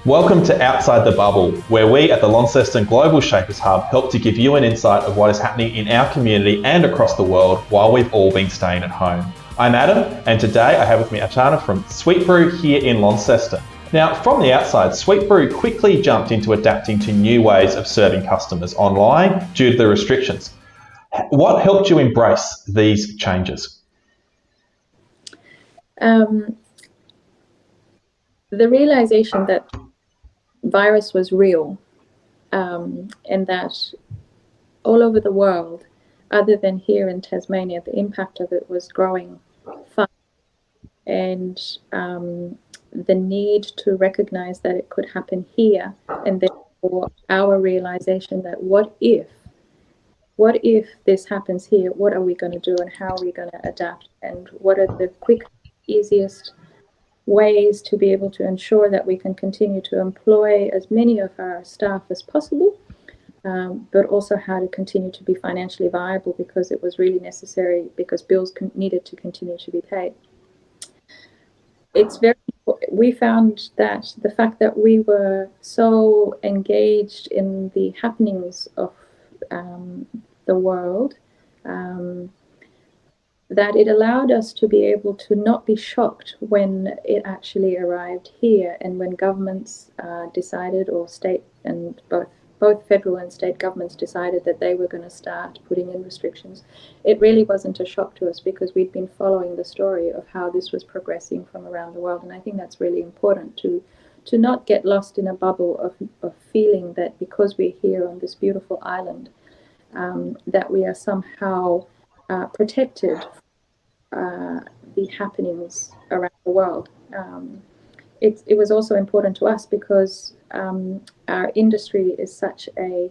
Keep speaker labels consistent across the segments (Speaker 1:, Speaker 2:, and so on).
Speaker 1: Welcome to Outside the Bubble, where we at the Launceston Global Shapers Hub help to give you an insight of what is happening in our community and across the world while we've all been staying at home. I'm Adam, and today I have with me Archana from Sweetbrew here in Launceston. Now, from the outside, Sweetbrew quickly jumped into adapting to new ways of serving customers online due to the restrictions. What helped you embrace these changes?
Speaker 2: The realization that virus was real, and that all over the world, other than here in Tasmania, the impact of it was growing fast, and the need to recognize that it could happen here, and therefore our realization that what if this happens here, what are we going to do and how are we going to adapt, and what are the quick, easiest ways to be able to ensure that we can continue to employ as many of our staff as possible, but also how to continue to be financially viable, because it was really necessary, because bills needed to continue to be paid. We found that the fact that we were so engaged in the happenings of the world, that it allowed us to be able to not be shocked when it actually arrived here, and when governments decided, or state and both federal and state governments decided that they were going to start putting in restrictions. It really wasn't a shock to us, because we'd been following the story of how this was progressing from around the world. And I think that's really important to not get lost in a bubble of feeling that because we're here on this beautiful island, that we are somehow protected the happenings around the world. It was also important to us because our industry is such an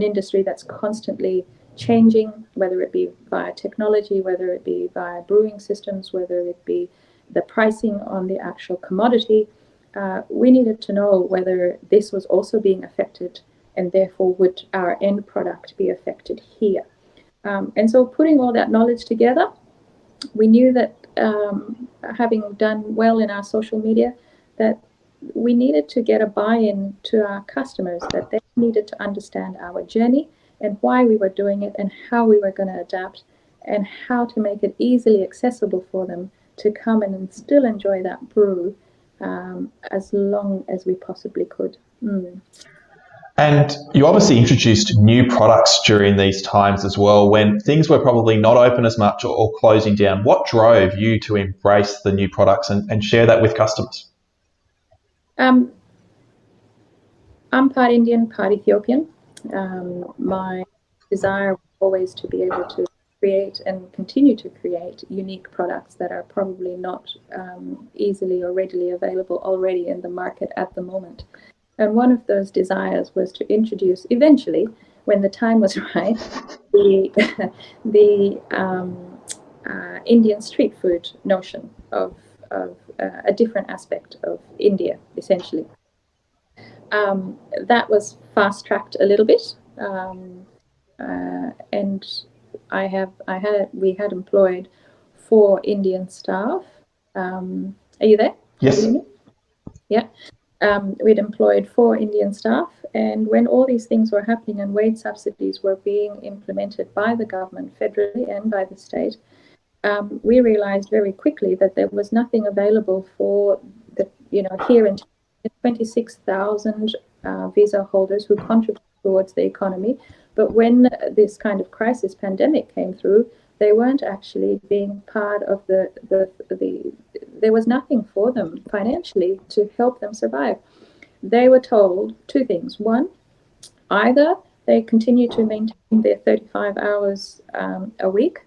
Speaker 2: industry that's constantly changing, whether it be via technology, whether it be via brewing systems, whether it be the pricing on the actual commodity. We needed to know whether this was also being affected, and therefore would our end product be affected here. And so putting all that knowledge together, we knew that having done well in our social media, that we needed to get a buy-in to our customers, that they needed to understand our journey and why we were doing it and how we were going to adapt, and how to make it easily accessible for them to come in and still enjoy that brew as long as we possibly could.
Speaker 1: And you obviously introduced new products during these times as well, when things were probably not open as much or closing down. What drove you to embrace the new products and share that with customers?
Speaker 2: I'm part Indian, part Ethiopian. My desire was always to be able to create and continue to create unique products that are probably not easily or readily available already in the market at the moment. And one of those desires was to introduce, eventually, when the time was right, the Indian street food notion of a different aspect of India, essentially. That was fast-tracked a little bit, and we had employed 4 Indian staff. Are you there?
Speaker 1: Yes.
Speaker 2: Yeah. We'd employed 4 Indian staff, and when all these things were happening and wage subsidies were being implemented by the government federally and by the state, we realized very quickly that there was nothing available for here in 26,000 visa holders who contribute towards the economy. But when this kind of crisis pandemic came through, they weren't actually being part of there was nothing for them financially to help them survive. They were told 2 things. One, either they continue to maintain their 35 hours a week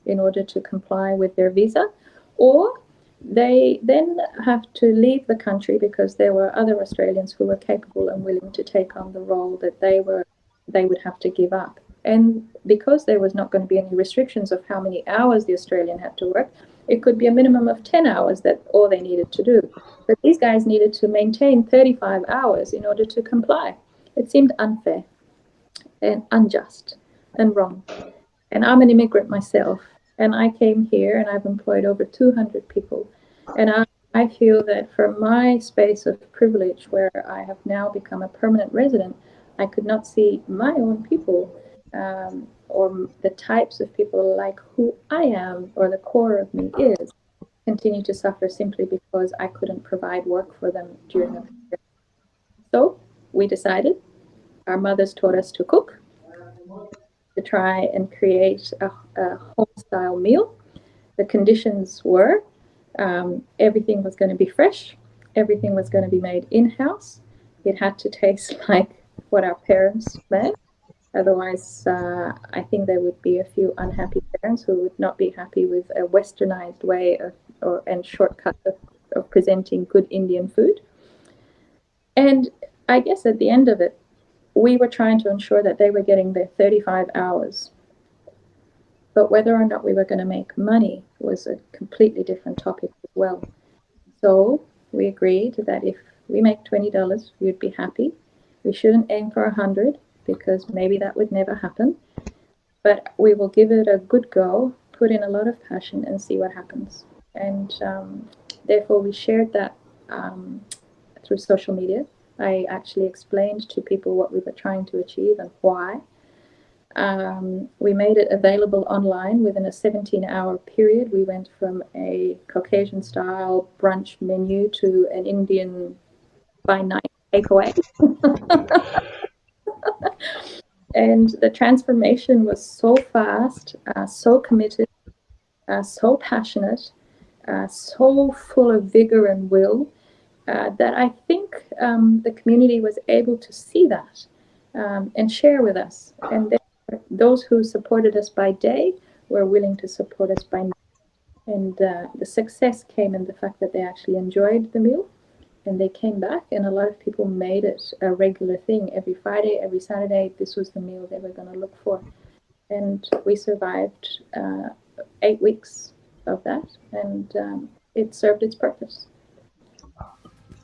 Speaker 2: in order to comply with their visa, or they then have to leave the country because there were other Australians who were capable and willing to take on the role that they would have to give up. And because there was not going to be any restrictions of how many hours the Australian had to work, it could be a minimum of 10 hours that all they needed to do. But these guys needed to maintain 35 hours in order to comply. It seemed unfair and unjust and wrong. And I'm an immigrant myself, and I came here and I've employed over 200 people. And I feel that from my space of privilege, where I have now become a permanent resident, I could not see my own people or the types of people like who I am or the core of me is continue to suffer simply because I couldn't provide work for them during a period. So we decided, our mothers taught us to cook, to try and create a home-style meal. The conditions were everything was going to be fresh, everything was going to be made in-house. It had to taste like what our parents made. Otherwise, I think there would be a few unhappy parents who would not be happy with a westernized way and shortcut of presenting good Indian food. And I guess at the end of it, we were trying to ensure that they were getting their 35 hours. But whether or not we were going to make money was a completely different topic as well. So we agreed that if we make $20, we'd be happy. We shouldn't aim for 100 because maybe that would never happen. But we will give it a good go, put in a lot of passion and see what happens. And therefore we shared that through social media. I actually explained to people what we were trying to achieve and why. We made it available online within a 17-hour period. We went from a Caucasian-style brunch menu to an Indian by-night takeaway. And the transformation was so fast, so committed, so passionate, so full of vigor and will, that I think the community was able to see that and share with us. And those who supported us by day were willing to support us by night. And the success came in the fact that they actually enjoyed the meal and they came back, and a lot of people made it a regular thing. Every Friday, every Saturday, this was the meal they were going to look for. And we survived 8 weeks of that, and it served its purpose.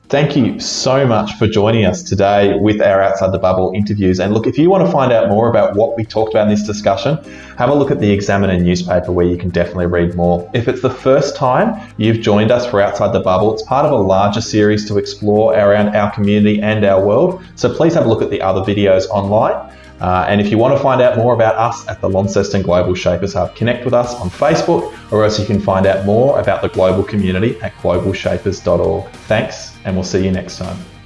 Speaker 1: Thank you so much for joining us today with our Outside the Bubble interviews. And look, if you want to find out more about what we talked about in this discussion, have a look at the Examiner newspaper where you can definitely read more. If it's the first time you've joined us for Outside the Bubble, it's part of a larger series to explore around our community and our world. So please have a look at the other videos online. And if you want to find out more about us at the Launceston Global Shapers Hub, connect with us on Facebook, or else you can find out more about the global community at globalshapers.org. Thanks, and we'll see you next time.